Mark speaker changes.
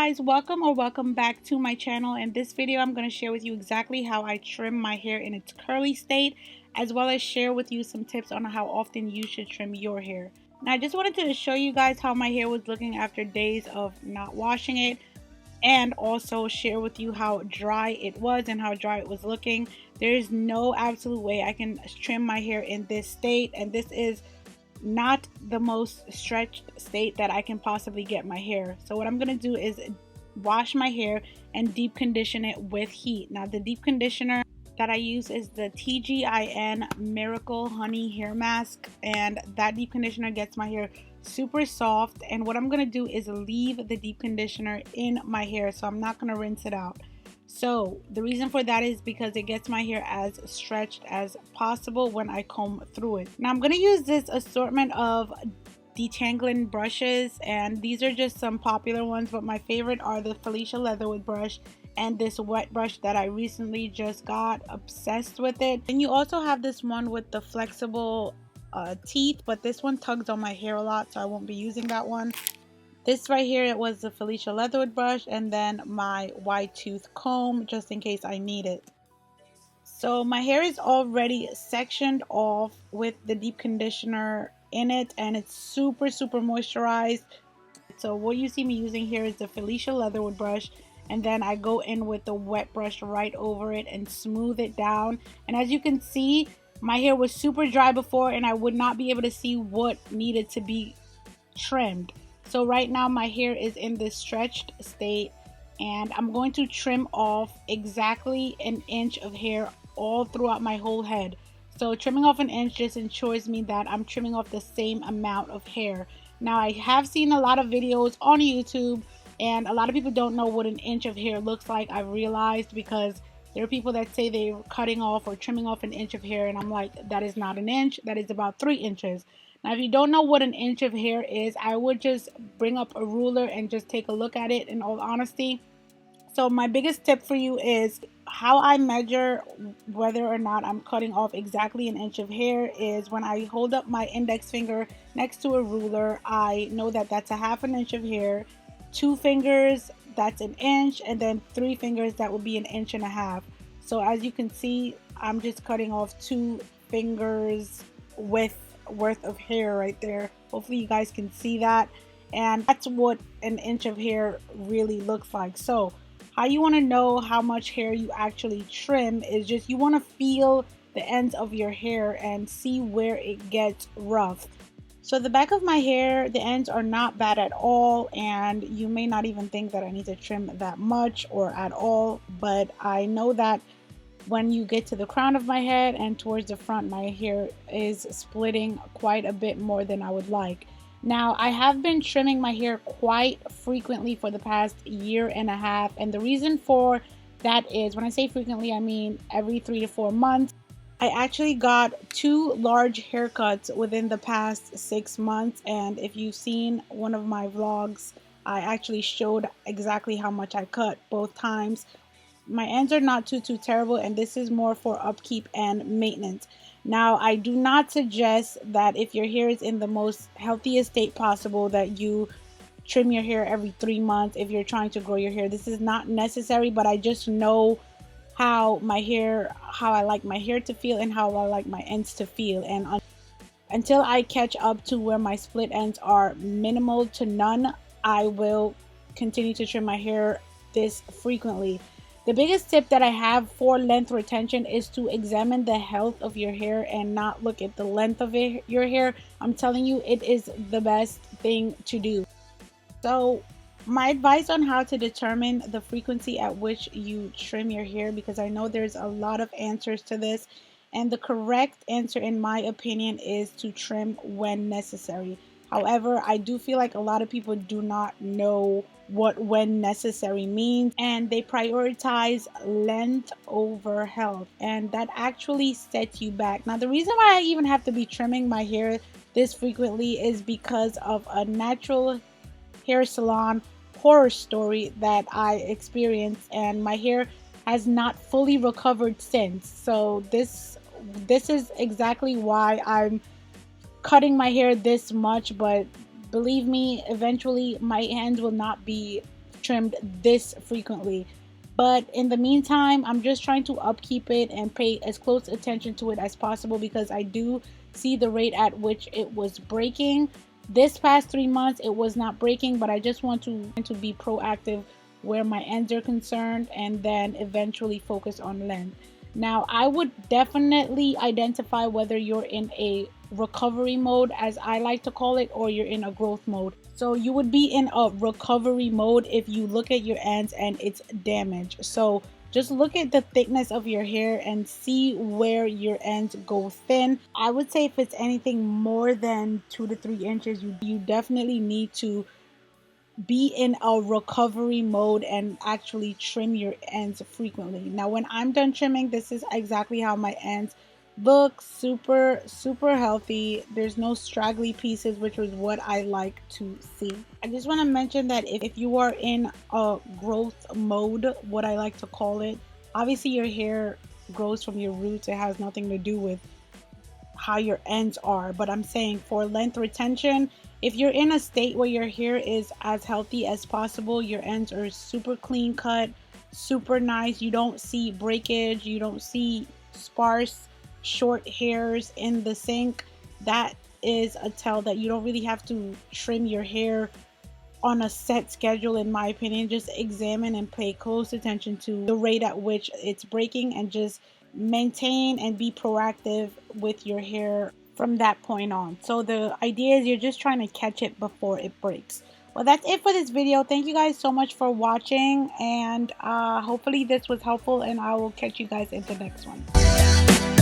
Speaker 1: guys, welcome back to my channel. In this video I'm going to share with you exactly how I trim my hair in its curly state, as well as share with you some tips on how often you should trim your hair. Now I just wanted to show you guys how my hair was looking after days of not washing it, and also share with you how dry it was and how dry it was looking. There is no absolute way I can trim my hair in this state, and this is not the most stretched state that I can possibly get my hair. So what I'm gonna do is wash my hair and deep condition it with heat. Now the deep conditioner that I use is the TGIN Miracle Honey Hair Mask, and that deep conditioner gets my hair super soft. And what I'm gonna do is leave the deep conditioner in my hair, so I'm not gonna rinse it out. So the reason for that is because it gets my hair as stretched as possible when I comb through it. Now I'm going to use this assortment of detangling brushes, and these are just some popular ones, but my favorite are the Felicia Leatherwood brush and this wet brush that I recently just got. Obsessed with it. And you also have this one with the flexible teeth, but this one tugs on my hair a lot, so I won't be using that one. This right here, it was the Felicia Leatherwood brush, and then my wide tooth comb just in case I need it. So my hair is already sectioned off with the deep conditioner in it, and it's super moisturized. So what you see me using here is the Felicia Leatherwood brush, and then I go in with the wet brush right over it and smooth it down. And as you can see, my hair was super dry before, and I would not be able to see what needed to be trimmed. So right now my hair is in this stretched state, and I'm going to trim off exactly an inch of hair all throughout my whole head. So trimming off an inch just ensures me that I'm trimming off the same amount of hair. Now I have seen a lot of videos on YouTube, and a lot of people don't know what an inch of hair looks like. I've realized, because there are people that say they're cutting off or trimming off an inch of hair, and I'm like, that is not an inch, that is about 3 inches. Now, if you don't know what an inch of hair is, I would just bring up a ruler and just take a look at it, in all honesty. So my biggest tip for you is how I measure whether or not I'm cutting off exactly an inch of hair is when I hold up my index finger next to a ruler. I know that that's a half an inch of hair. 2 fingers, that's an inch, and then 3 fingers, that would be an inch and a half. So as you can see, I'm just cutting off 2 fingers worth of hair right there. Hopefully you guys can see that, and that's what an inch of hair really looks like. So how you want to know how much hair you actually trim is just, you want to feel the ends of your hair and see where it gets rough. So the back of my hair, the ends are not bad at all, and you may not even think that I need to trim that much or at all, but I know that when you get to the crown of my head and towards the front, my hair is splitting quite a bit more than I would like. Now, I have been trimming my hair quite frequently for the past year and a half, and the reason for that is, when I say frequently, I mean every 3 to 4 months. I actually got 2 large haircuts within the past 6 months, and if you've seen one of my vlogs, I actually showed exactly how much I cut both times. My ends are not too terrible, and this is more for upkeep and maintenance. Now, I do not suggest that if your hair is in the most healthiest state possible that you trim your hair every 3 months if you're trying to grow your hair. This is not necessary, but I just know how I like my hair to feel and how I like my ends to feel. And until I catch up to where my split ends are minimal to none, I will continue to trim my hair this frequently. The biggest tip that I have for length retention is to examine the health of your hair and not look at the length of your hair. I'm telling you, it is the best thing to do. So my advice on how to determine the frequency at which you trim your hair, because I know there's a lot of answers to this, and the correct answer in my opinion is to trim when necessary. However, I do feel like a lot of people do not know what when necessary means, and they prioritize length over health, and that actually sets you back. Now, the reason why I even have to be trimming my hair this frequently is because of a natural hair salon horror story that I experienced, and my hair has not fully recovered since. So this is exactly why I'm cutting my hair this much, but believe me, eventually my hands will not be trimmed this frequently. But in the meantime, I'm just trying to upkeep it and pay as close attention to it as possible, because I do see the rate at which it was breaking. This past 3 months, it was not breaking, but I just want to be proactive where my ends are concerned, and then eventually focus on length. Now, I would definitely identify whether you're in a recovery mode, as I like to call it, or you're in a growth mode. So you would be in a recovery mode if you look at your ends and it's damaged. So just look at the thickness of your hair and see where your ends go thin. I would say if it's anything more than 2 to 3 inches, you definitely need to be in a recovery mode and actually trim your ends frequently. Now, when I'm done trimming, this is exactly how my ends look. Super healthy. There's no straggly pieces, which is what I like to see. I just want to mention that if you are in a growth mode, what I like to call it, obviously your hair grows from your roots. It has nothing to do with how your ends are, but I'm saying for length retention, if you're in a state where your hair is as healthy as possible, your ends are super clean cut, super nice, you don't see breakage, you don't see sparse short hairs in the sink, that is a tell that you don't really have to trim your hair on a set schedule. In my opinion, just examine and pay close attention to the rate at which it's breaking, and just maintain and be proactive with your hair from that point on. So the idea is you're just trying to catch it before it breaks. Well, that's it for this video. Thank you guys so much for watching, and hopefully this was helpful, and I will catch you guys in the next one.